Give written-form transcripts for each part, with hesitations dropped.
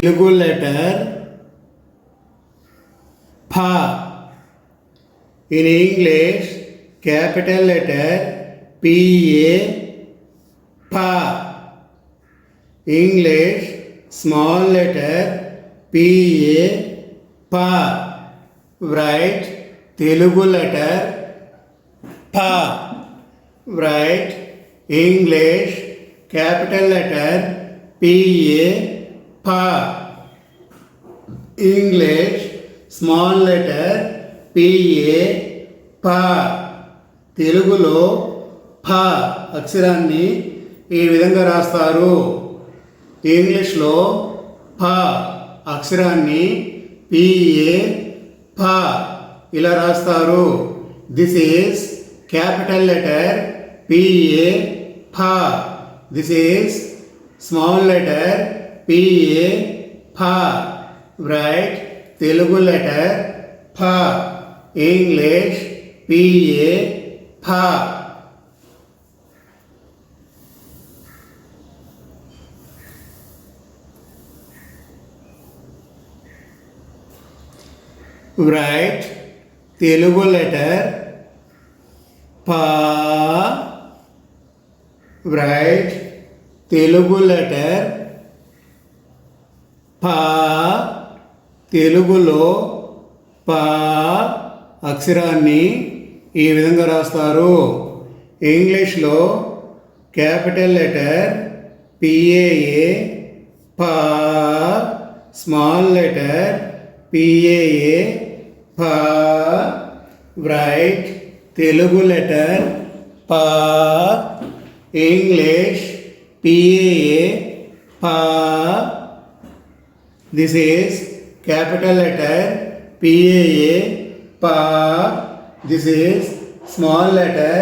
Telugu letter ఫ. In English, capital letter PA, pa. English, small letter PA, pa. Write Telugu letter pa. Write English, capital letter PA, pa. English, small letter PA, pa. తెలుగులో ఫ అక్షరాన్ని ఈ విధంగా రాస్తారు. ఇంగ్లీష్లో ఫ అక్షరాన్ని పిఏ ఫ ఇలా రాస్తారు. This is capital letter P A ఫ. This is small letter P A ఫ. రైట్ తెలుగు లెటర్ ఫ. ఇంగ్లీష్ పిఏ ఫ. Write Telugu letter pa. Write Telugu letter pa. తెలుగులో పా అక్షరాన్ని ఈ విధంగా రాస్తారు. ఇంగ్లీష్లో క్యాపిటల్ లెటర్ పిఏఏ పా. స్మాల్ లెటర్ పిఏఏ పా. రైట్ తెలుగు లెటర్ పా. ఇంగ్లీష్ పిఏఏ పా. This is capital letter PAA, pa. This is small letter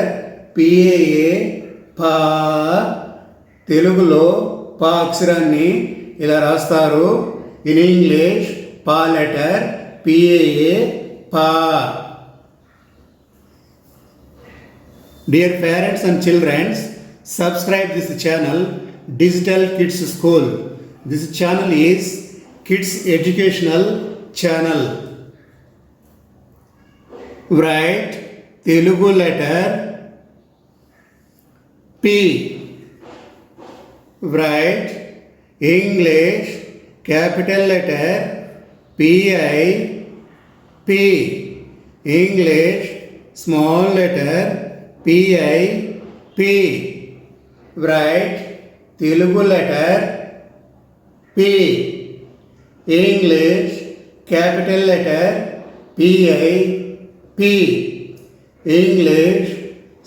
PAA, pa. తెలుగులో పా అక్షరాన్ని ఇలా రాస్తారు. ఇన్ ఇంగ్లీష్ పా letter PAA, pa. Dear parents and children, subscribe this channel Digital Kids School. This channel is kids educational channel. Write Telugu letter P. Write English capital letter PI P. English small letter PI P. Write Telugu letter P. English capital letter PI P. English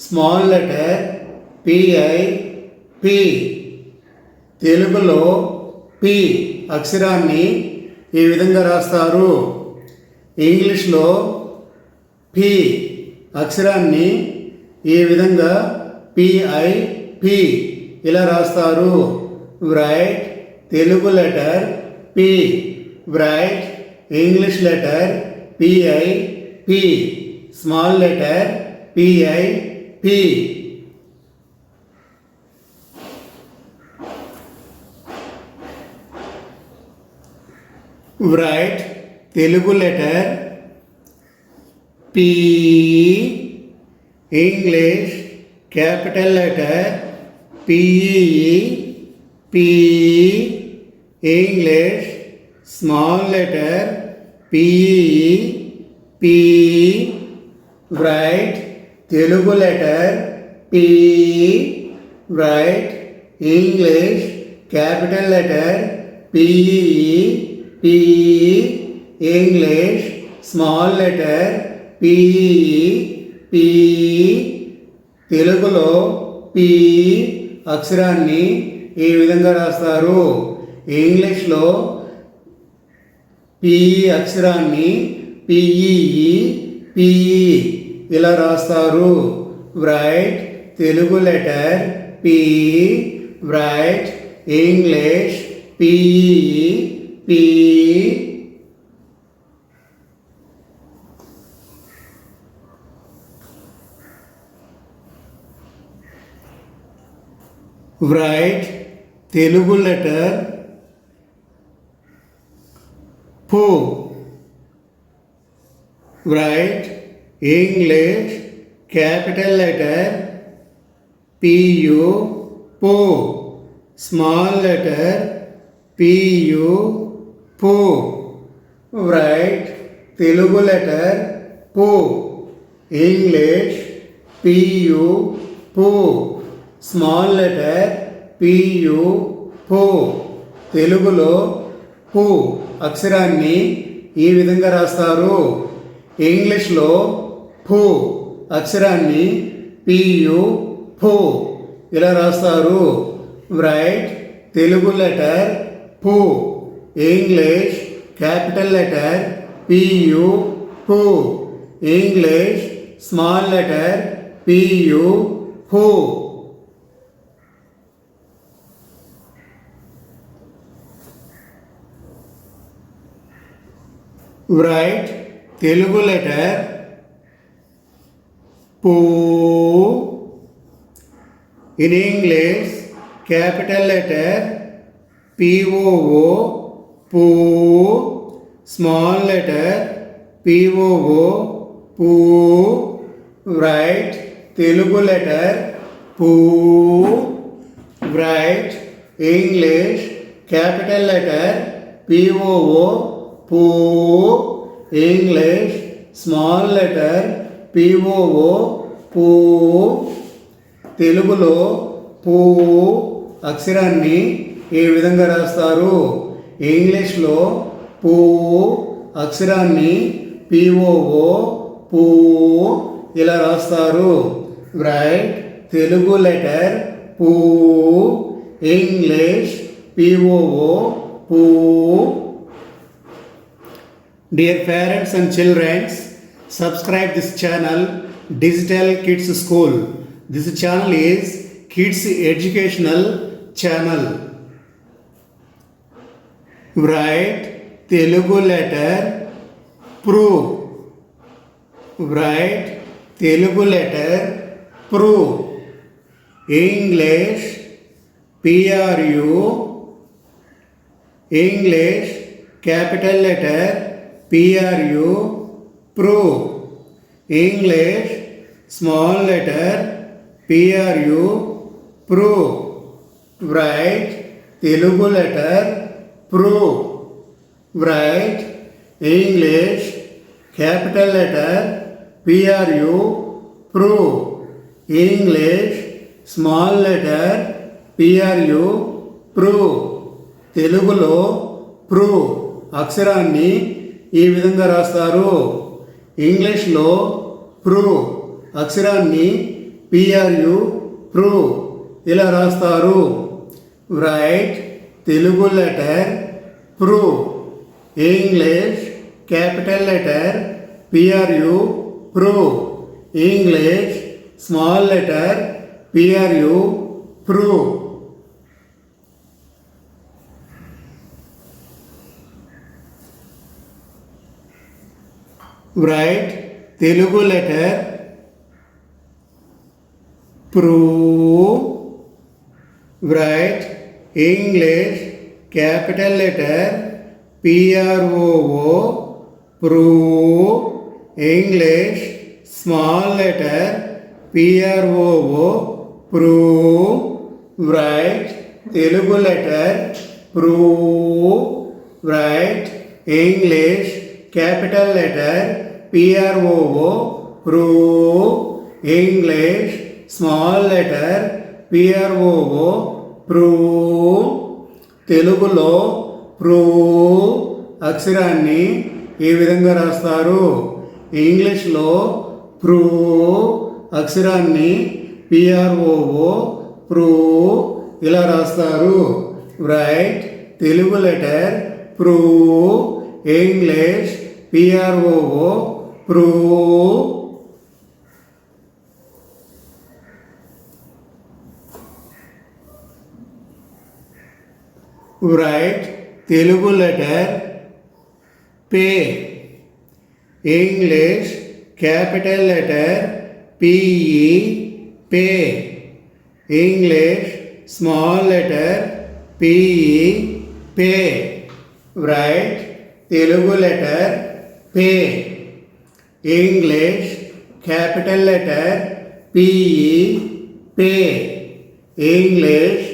small letter PI P. తెలుగులో P అక్షరాన్ని ఈ విధంగా రాస్తారు. ఇంగ్లీష్లో P అక్షరాన్ని ఈ విధంగా PI P ఇలా రాస్తారు. Write Telugu letter P. Write English letter PI P. Small letter PI P. Write Telugu letter P. English capital letter PE P. English small letter PE P. Write Telugu letter P. Write English capital letter PE P. English small letter PE P. తెలుగులో P అక్షరాన్ని ఈ విధంగా రాస్తారు. ఇంగ్లీష్లో P అక్షరాన్ని పిఈఈ PE ఇలా రాస్తారు. Write Telugu letter P. Right English పిఈఈ P. Write Telugu letter poo. Write English capital letter P-U, poo. Small letter P-U, poo. Write Telugu letter poo. English P-U, poo. Small letter P-U, poo. తెలుగులో పు అక్షరాన్ని ఈ విధంగా రాస్తారు. ఇంగ్లీష్లో పు అక్షరాన్ని PU పు ఇలా రాస్తారు. రైట్ తెలుగు లెటర్ పు, ఇంగ్లీష్ క్యాపిటల్ లెటర్ పియు పు, ఇంగ్లీష్ స్మాల్ లెటర్ పియు పు. Write Telugu letter poo. In English, capital letter P-O-O, poo. Small letter P-O-O, poo. Write Telugu letter poo. Write English capital letter P-O-O, poo. English small letter P-O-O, poo. తెలుగులో పూ అక్షరాన్ని ఈ విధంగా రాస్తారు. ఇంగ్లీష్లో పూ అక్షరాన్ని P-O-O, పూ ఇలా రాస్తారు. రైట్ తెలుగు లెటర్ పూ, ఇంగ్లీష్ P-O-O, పూ. Dear parents and children, subscribe this channel Digital Kids School. This channel is kids educational channel. Write Telugu letter PRU. Write Telugu letter PRU. English PRU. English capital letter PRU, PRU. English small letter PRU, PRU. Write Telugu letter PRU. Write English capital letter PRU, PRU. English small letter PRU, PRU. తెలుగులో PRU అక్షరాన్ని ఈ విధంగా రాస్తారు. ఇంగ్లీష్లో PRU అక్షరాన్ని PRU, PRU ఇలా రాస్తారు. Write Telugu letter PRU. English capital letter PRU, PRU. English small letter PRU, PRU. Write Telugu letter PRU. Write English capital letter PROO, PRU. English small letter PROO, PRU. Write Telugu letter PRU. Write English capital letter PROO, PRU. English small letter PROO, PRU. తెలుగులో PRU అక్షరాన్ని ఈ విధంగా రాస్తారు. ఇంగ్లీష్లో PRU అక్షరాన్ని PROO, PRU ఇలా రాస్తారు. Write Telugu letter PRU. English PROO, PRU. Write Telugu letter P. English capital letter PE, pay. English small letter PE, pay. Write Telugu letter pay. English capital letter PE pay. English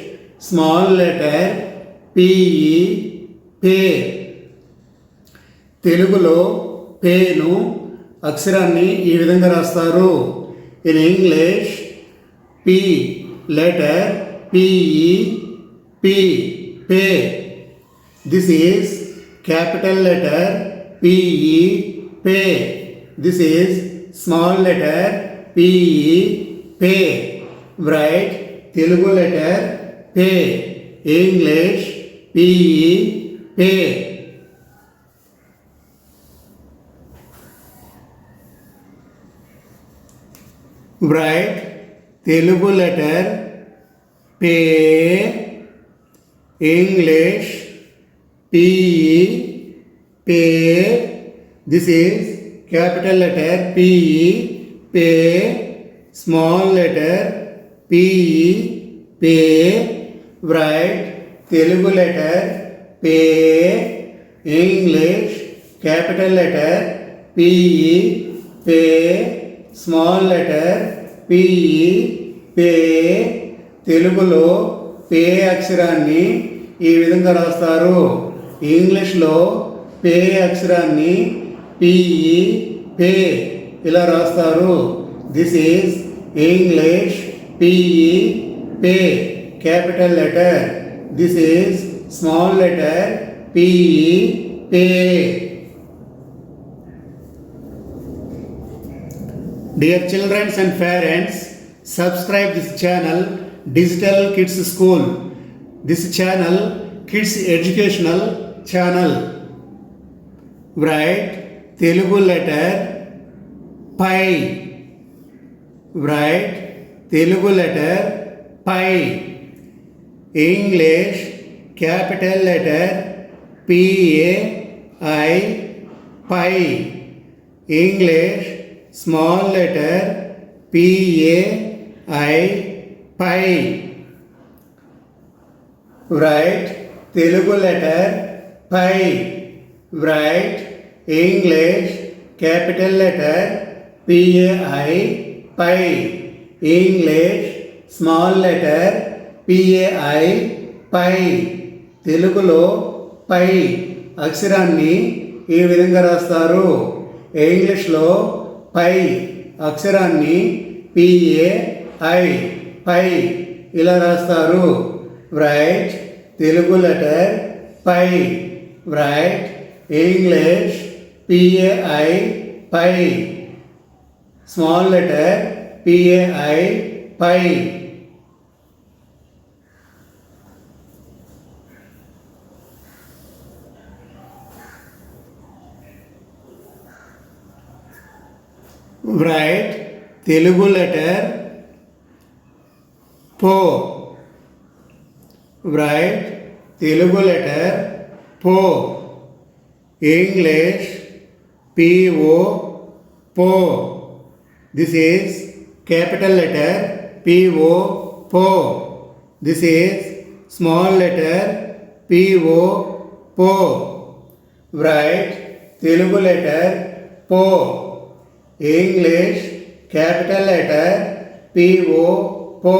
small letter PE pay. తెలుగులో పేను అక్షరాన్ని ఈ విధంగా రాస్తారు. In English P letter PE P pay. This is capital letter PE pay. This is small letter PE pay. Write Telugu letter pay. English PE pay. Write Telugu letter pay. English PE pay. This is capital letter PE pay. Small letter PE pay. Write Telugu letter pay. English capital letter PE pay. Small letter PE pay. తెలుగులో pay అక్షరాన్ని ఈ విధంగా రాస్తారు. ఇంగ్లీష్లో pay అక్షరాన్ని PE pay ఇలా రాస్తారు. This is English PE pay capital letter. This is small letter PE pay. Dear children and parents, subscribe this channel Digital Kids School. This channel kids educational channel. Write Telugu letter pi. Write Telugu letter pi. English capital letter PAI pi. English small letter PAI pi. Write Telugu letter pi. Write English capital letter PAI pi. English small letter PAI pi. తెలుగులో పై అక్షరాన్ని ఈ విధంగా రాస్తారు. ఇంగ్లీష్లో పై అక్షరాన్ని PAI పై ఇలా రాస్తారు. Write Telugu letter pi. Write English PAI pi. Small letter PAI pi. Write Telugu letter po. Write Telugu letter po. English PO po. This is capital letter PO po. This is small letter PO po. Write Telugu letter po. English capital letter PO po.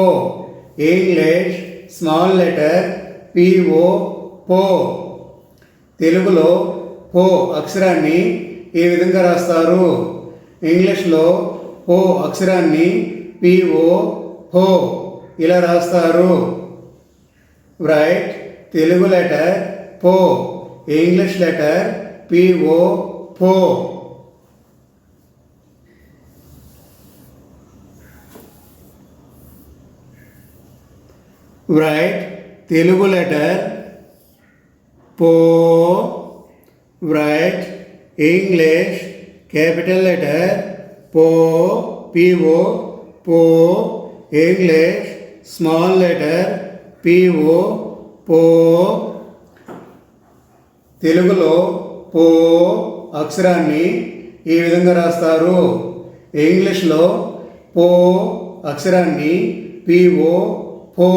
English small letter PO po. తెలుగులో పో అక్షరాన్ని ఈ విధంగా రాస్తారు. ఇంగ్లీష్లో పో అక్షరాన్ని PO పో ఇలా రాస్తారు. రైట్ తెలుగు లెటర్ పో. ఇంగ్లీష్ లెటర్ PO పో. Write Telugu letter po. Write English capital letter po. PO po. English small letter PO po. తెలుగులో పో అక్షరాన్ని ఈ విధంగా రాస్తారు. ఇంగ్లీష్లో పో అక్షరాన్ని PO పో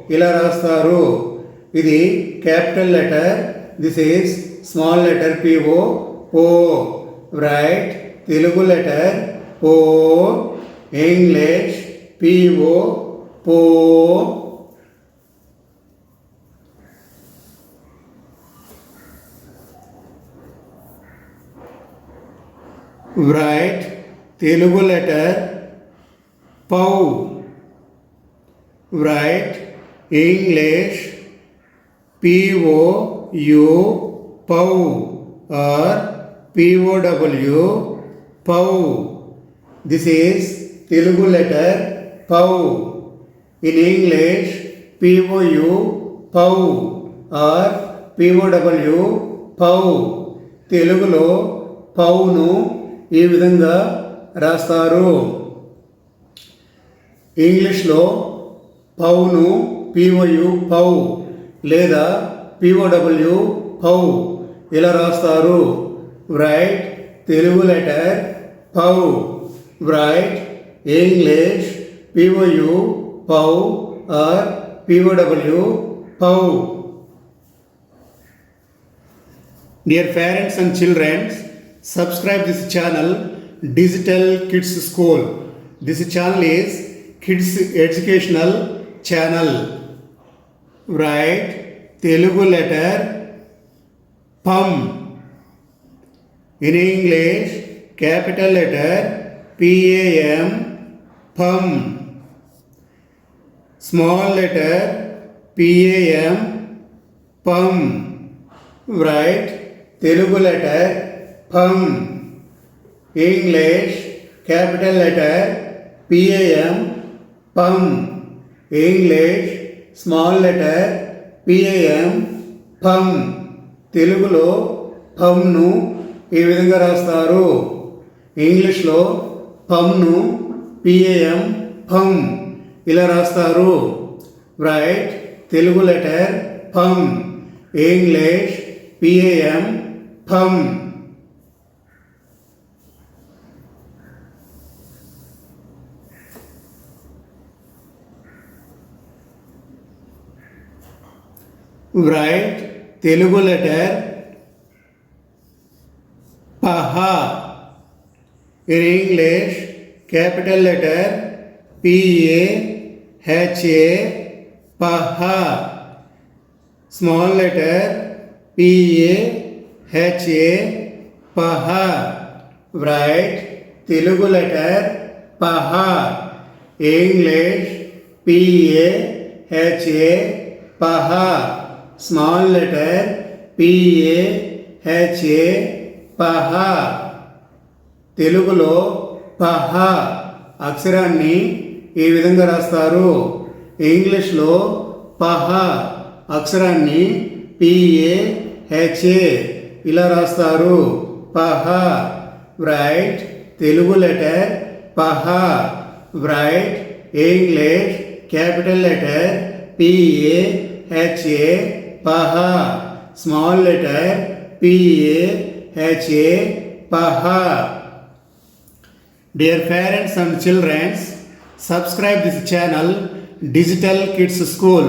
ఇలా రాస్తారు. ఇది capital letter. This is small letter PO, po. Write Telugu letter O, English PO, po. Write Telugu letter Pau. Write English POU, Pau, or POW, Pau. This is Telugu letter Pau. In English POU, Pau, or POW, Pau. తెలుగులో పౌను ఈ విధంగా రాస్తారు. ఇంగ్లీష్లో పౌను పిఓయు పౌ లేదా POW పౌ ఇలా రాస్తారు. రైట్ తెలుగు లెటర్ పౌ. రైట్ ఇంగ్లీష్ పిఓయు పౌ ఆర్ పిఓడబ్ల్యూ పౌ. Dear parents and children, subscribe this channel Digital Kids School. This channel is kids educational channel. Write Telugu letter PUM. In English capital letter PAM, PUM. Small letter PAM, PUM. Write Telugu letter PUM. English capital letter PAM, PUM. English small letter PAM, PUM. తెలుగులో పమ్ను ఈ విధంగా రాస్తారు. ఇంగ్లీష్లో పమ్ను PAM, PUM ఇలా రాస్తారు. Write Telugu letter పమ్. English PAM, PUM. Write Telugu letter Paha. In English capital letter PAHA, Paha. Small letter PAHA, Paha. Write Telugu letter Paha. English PAHA, Paha. Small letter PAHA, Paha. తెలుగులో పహ అక్షరాన్ని ఈ విధంగా రాస్తారు. ఇంగ్లీష్లో పహ అక్షరాన్ని PAHA ఇలా రాస్తారు. పహ. రైట్ తెలుగు లెటర్ పహ. Write English capital letter PAHA, పహ. స్మాల్ లెటర్ PAHA, పహ. Dear parents and children, subscribe this channel Digital Kids School.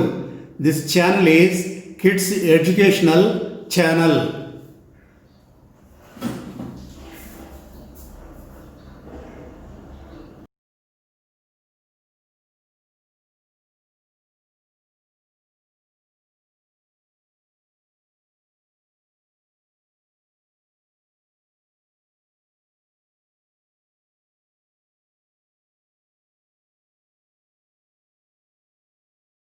This channel is kids educational channel.